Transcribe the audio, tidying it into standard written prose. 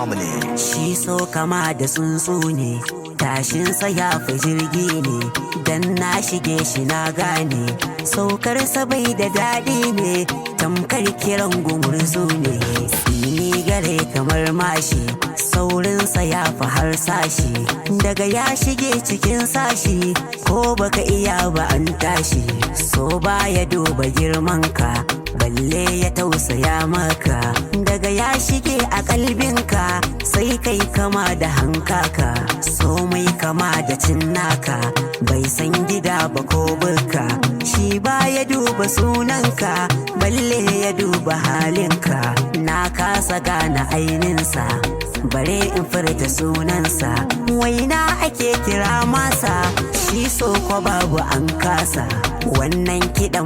family. Shi so kama da tsuntsu ne, tashinsa ya fi jirgi ne, dan na shige shi na gane. Saukarsa bai da daɗi ne, tamkar kiran gumurzu ne. Tsini gare kamar mashi, saurinsa ya fi harsashi. Daga ya shige cikin sashi, ko baka iya ba an tashi. So baya duba girmanka, balle ya tausaya maka. Daga ya shige a kalbinka, sai kai kama da hankaka. So mai kama da cinnaka, bai san gida ba ko burka. Shi baya duba sunanka, balle ya duba halinka. Na kasa gane aininsa, bare in furta sunansa. Waina ake kira masa, shi so ko babu an kasa. Wannan kiɗan